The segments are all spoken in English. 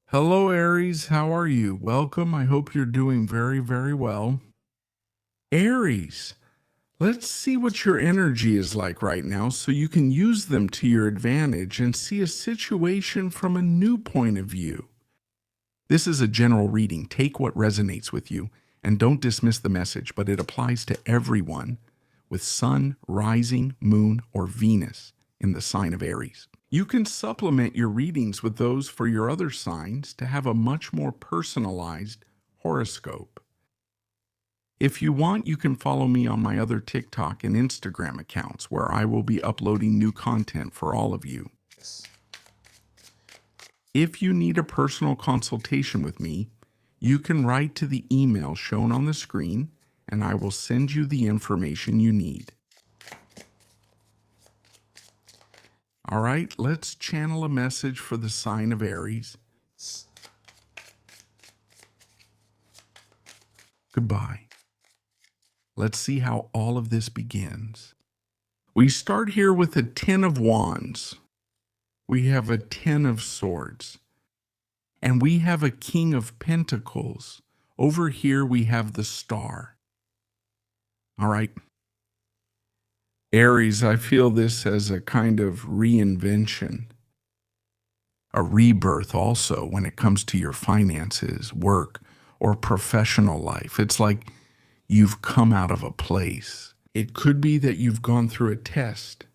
Hello, Aries. How are you? Welcome. I hope you're doing very, very well. Aries, let's see what your energy is like right now so you can use them to your advantage and see a situation from a new point of view. This is a general reading. Take what resonates with you and don't dismiss the message, but it applies to everyone with Sun, rising, Moon, or Venus in the sign of Aries. You can supplement your readings with those for your other signs to have a much more personalized horoscope. If you want, you can follow me on my other TikTok and Instagram accounts where I will be uploading new content for all of you. If you need a personal consultation with me, you can write to the email shown on the screen and I will send you the information you need. All right, let's channel a message for the sign of Aries. Goodbye. Let's see how all of this begins. We start here with a 10 of Wands. We have a 10 of Swords. And we have a King of Pentacles. Over here we have the Star. All right. Aries, I feel this as a kind of reinvention, a rebirth also when it comes to your finances, work, or professional life. It's like you've come out of a place. It could be that you've gone through a test.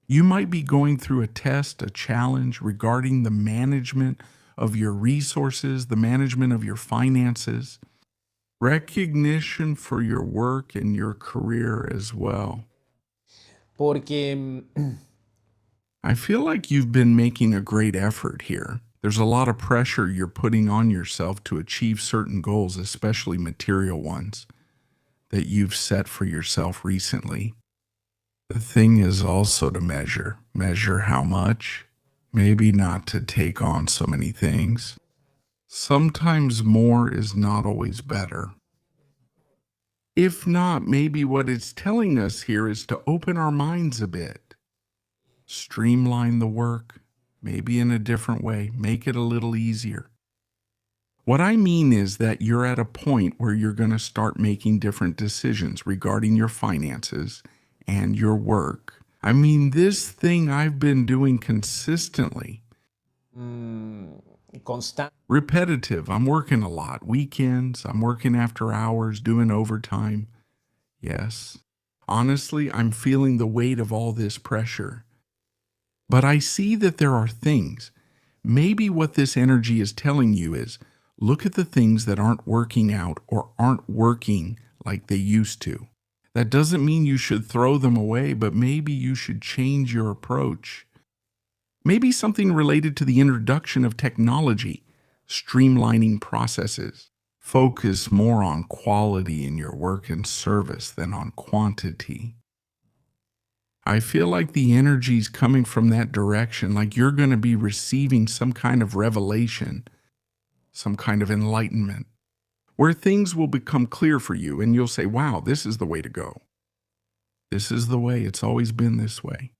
You might be going through a test, a challenge regarding the management of your resources, the management of your finances, recognition for your work and your career as well. Porque I feel like you've been making a great effort here. There's a lot of pressure you're putting on yourself to achieve certain goals, especially material ones, that you've set for yourself recently. The thing is also to measure how much, maybe not to take on so many things. Sometimes more is not always better. If not, maybe what it's telling us here is to open our minds a bit, streamline the work, maybe in a different way, make it a little easier. What I mean is that you're at a point where you're going to start making different decisions regarding your finances and your work. I mean, this thing I've been doing consistently, constant repetitive. I'm working a lot. Weekends, I'm working after hours, doing overtime. Yes. Honestly, I'm feeling the weight of all this pressure. But I see that there are things. Maybe what this energy is telling you is look at the things that aren't working out or aren't working like they used to. That doesn't mean you should throw them away, but maybe you should change your approach. Maybe something related to the introduction of technology, streamlining processes. Focus more on quality in your work and service than on quantity. I feel like the energy's coming from that direction, like you're going to be receiving some kind of revelation, some kind of enlightenment, where things will become clear for you and you'll say, wow, this is the way to go. This is the way. It's always been this way.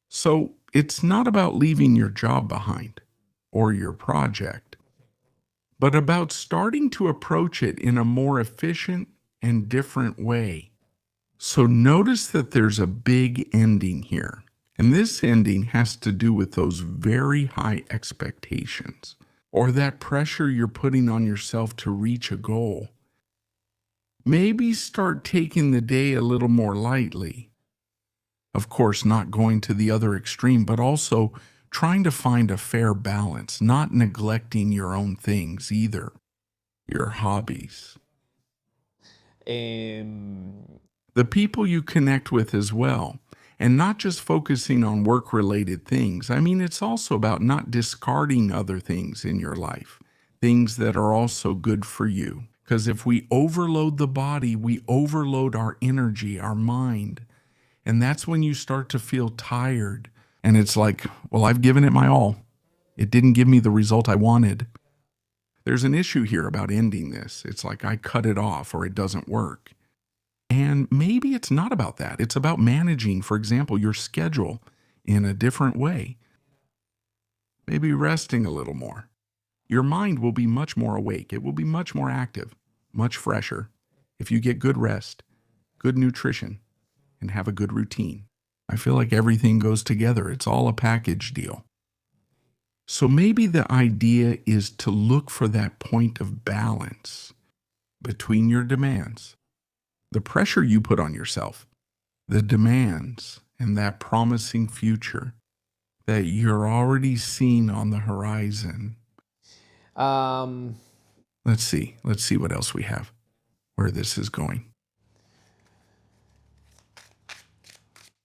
So it's not about leaving your job behind or your project, but about starting to approach it in a more efficient and different way. So notice that there's a big ending here. And this ending has to do with those very high expectations or that pressure you're putting on yourself to reach a goal. Maybe start taking the day a little more lightly. Of course, not going to the other extreme, but also trying to find a fair balance, not neglecting your own things either, your hobbies, the people you connect with as well, and not just focusing on work-related things. I mean, it's also about not discarding other things in your life, things that are also good for you. Because if we overload the body, we overload our energy, our mind. And that's when you start to feel tired. And it's like, well, I've given it my all. It didn't give me the result I wanted. There's an issue here about ending this. It's like I cut it off or it doesn't work. And maybe it's not about that. It's about managing, for example, your schedule in a different way. maybe resting a little more. Your mind will be much more awake. It will be much more active, much fresher if you get good rest, good nutrition, and have a good routine. I feel like everything goes together. It's all a package deal. So maybe the idea is to look for that point of balance between your demands, the pressure you put on yourself, the demands, and that promising future that you're already seeing on the horizon. Um, Let's see what else we have, where this is going.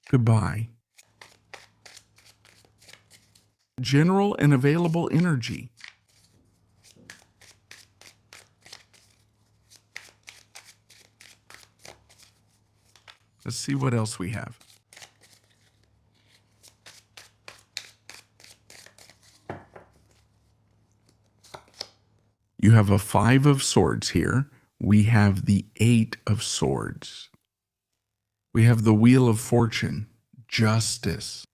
Goodbye. General and available energy. Let's see what else we have. You have a 5 of Swords here. We have the 8 of Swords. We have the Wheel of Fortune, justice.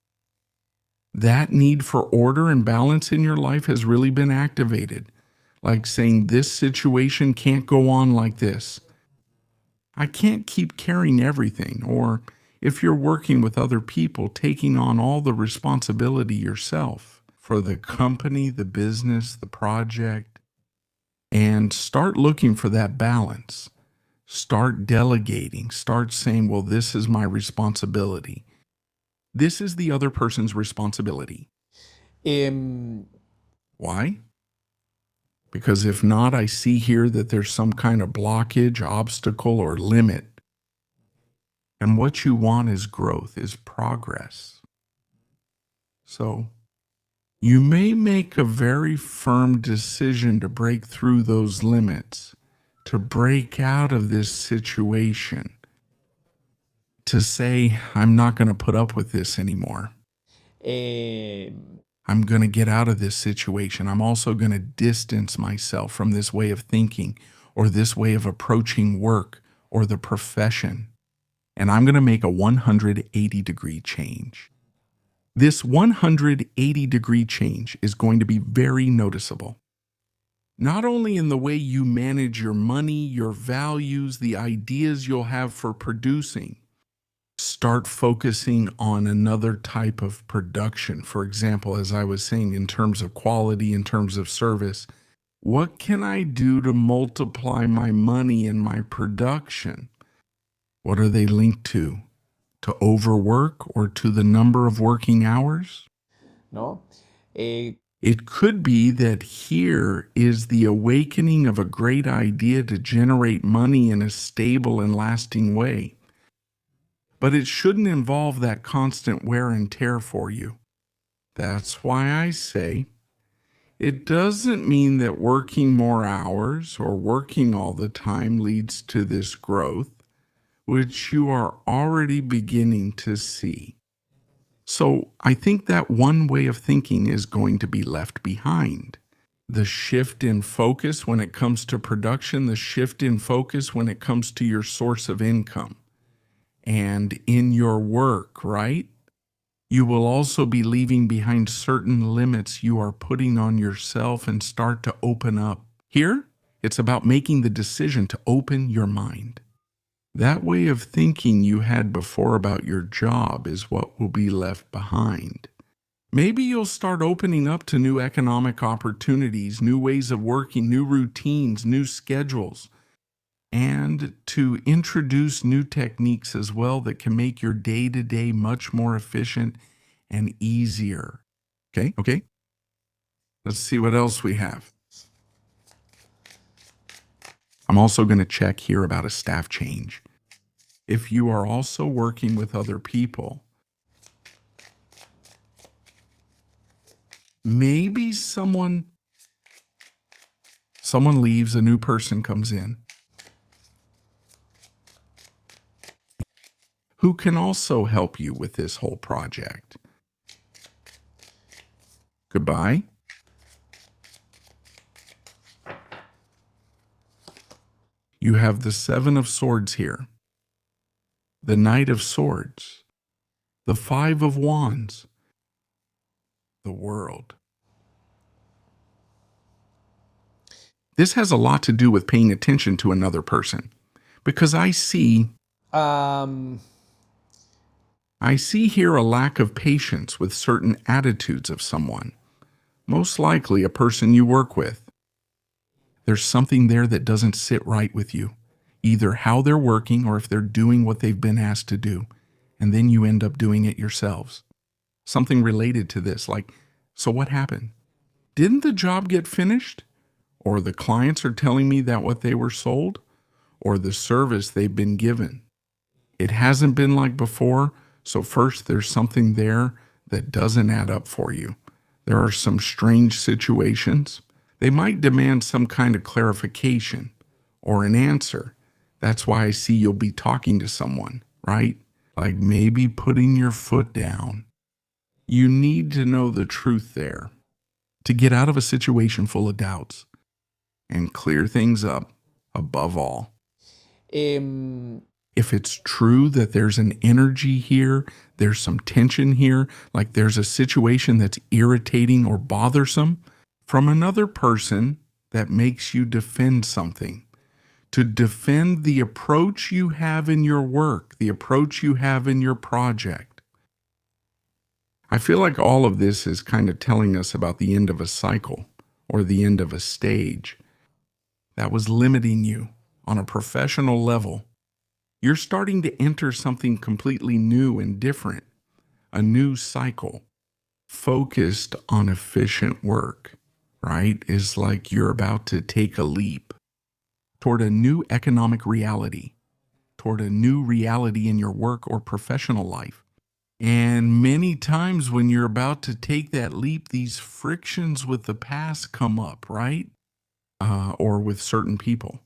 That need for order and balance in your life has really been activated. Like saying, this situation can't go on like this. I can't keep carrying everything. Or if you're working with other people, taking on all the responsibility yourself for the company, the business, the project. And start looking for that balance. Start delegating. Start saying, well, this is my responsibility. This is the other person's responsibility. Why? Because if not, I see here that there's some kind of blockage, obstacle, or limit. And what you want is growth, is progress. So you may make a very firm decision to break through those limits, to break out of this situation, to say, I'm not going to put up with this anymore. I'm going to get out of this situation. I'm also going to distance myself from this way of thinking or this way of approaching work or the profession. And I'm going to make a 180-degree change. This 180-degree change is going to be very noticeable. Not only in the way you manage your money, your values, the ideas you'll have for producing. Start focusing on another type of production. For example, as I was saying, in terms of quality, in terms of service, what can I do to multiply my money and my production? What are they linked to? To overwork or to the number of working hours? ¿No? It could be that here is the awakening of a great idea to generate money in a stable and lasting way. But it shouldn't involve that constant wear and tear for you. That's why I say it doesn't mean that working more hours or working all the time leads to this growth, which you are already beginning to see. So I think that one way of thinking is going to be left behind. The shift in focus when it comes to production, the shift in focus when it comes to your source of income. And in your work, right? You will also be leaving behind certain limits you are putting on yourself and start to open up. Here, it's about making the decision to open your mind. That way of thinking you had before about your job is what will be left behind. Maybe you'll start opening up to new economic opportunities, new ways of working, new routines, new schedules, and to introduce new techniques as well that can make your day-to-day much more efficient and easier. Okay? Let's see what else we have. I'm also going to check here about a staff change. If you are also working with other people, maybe someone leaves, a new person comes in, who can also help you with this whole project. Goodbye. You have the 7 of Swords here, the Knight of Swords, the 5 of Wands, the World. This has a lot to do with paying attention to another person, because I see here a lack of patience with certain attitudes of someone, most likely a person you work with. There's something there that doesn't sit right with you, either how they're working or if they're doing what they've been asked to do, and then you end up doing it yourselves. Something related to this, like, so what happened? Didn't the job get finished? Or the clients are telling me that what they were sold? Or the service they've been given? It hasn't been like before, so first there's something there that doesn't add up for you. There are some strange situations. They might demand some kind of clarification or an answer. That's why I see you'll be talking to someone, right? Like maybe putting your foot down. You need to know the truth there to get out of a situation full of doubts and clear things up above all. If it's true that there's an energy here, there's some tension here, like there's a situation that's irritating or bothersome from another person that makes you defend something, to defend the approach you have in your work, the approach you have in your project. I feel like all of this is kind of telling us about the end of a cycle or the end of a stage that was limiting you on a professional level. You're starting to enter something completely new and different, a new cycle focused on efficient work, right? Is like you're about to take a leap toward a new economic reality, toward a new reality in your work or professional life. And many times when you're about to take that leap, these frictions with the past come up, right? Or with certain people.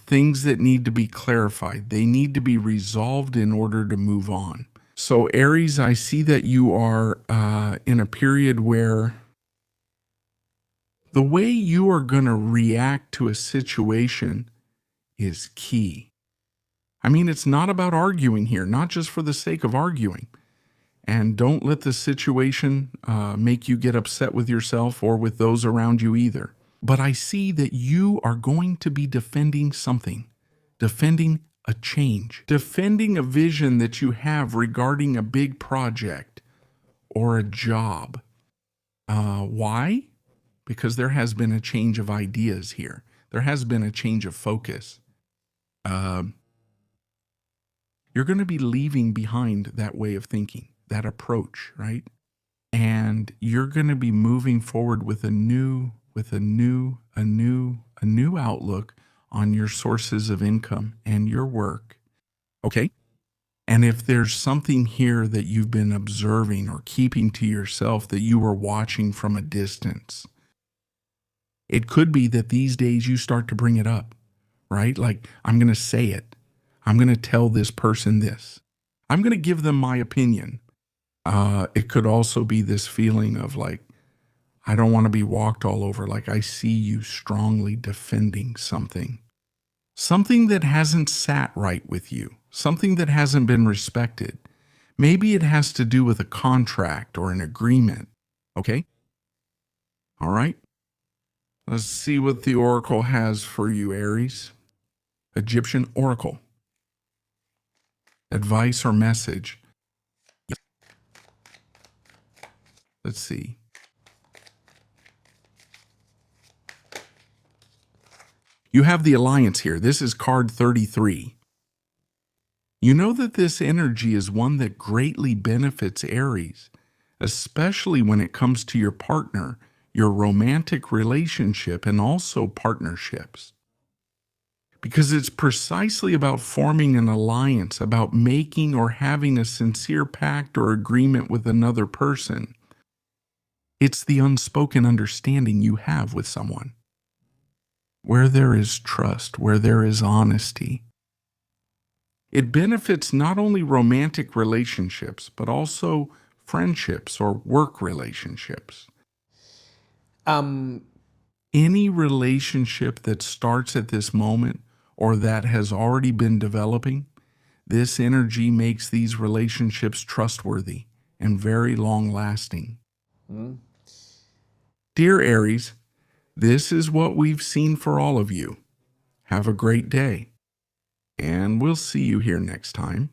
Things that need to be clarified. They need to be resolved in order to move on. So Aries, I see that you are in a period where the way you are going to react to a situation is key. I mean, it's not about arguing here, not just for the sake of arguing. And don't let the situation make you get upset with yourself or with those around you either. But I see that you are going to be defending something, defending a change, defending a vision that you have regarding a big project or a job. Why? Because there has been a change of ideas here. There has been a change of focus. You're going to be leaving behind that way of thinking, that approach, right? And you're going to be moving forward with a new outlook on your sources of income and your work. Okay? And if there's something here that you've been observing or keeping to yourself that you were watching from a distance, it could be that these days you start to bring it up, right? Like, I'm going to say it. I'm going to tell this person this. I'm going to give them my opinion. It could also be this feeling of like, I don't want to be walked all over. Like I see you strongly defending something that hasn't sat right with you, something that hasn't been respected. Maybe it has to do with a contract or an agreement. Okay? All right. Let's see what the Oracle has for you, Aries. Egyptian Oracle. Advice or message. Let's see. You have the Alliance here. This is card 33. You know that this energy is one that greatly benefits Aries, especially when it comes to your partner, your romantic relationship, and also partnerships. Because it's precisely about forming an alliance, about making or having a sincere pact or agreement with another person. It's the unspoken understanding you have with someone. Where there is trust, where there is honesty. It benefits not only romantic relationships, but also friendships or work relationships. Any relationship that starts at this moment or that has already been developing, this energy makes these relationships trustworthy and very long-lasting. Dear Aries, This is what we've seen for all of you. Have a great day, and we'll see you here next time.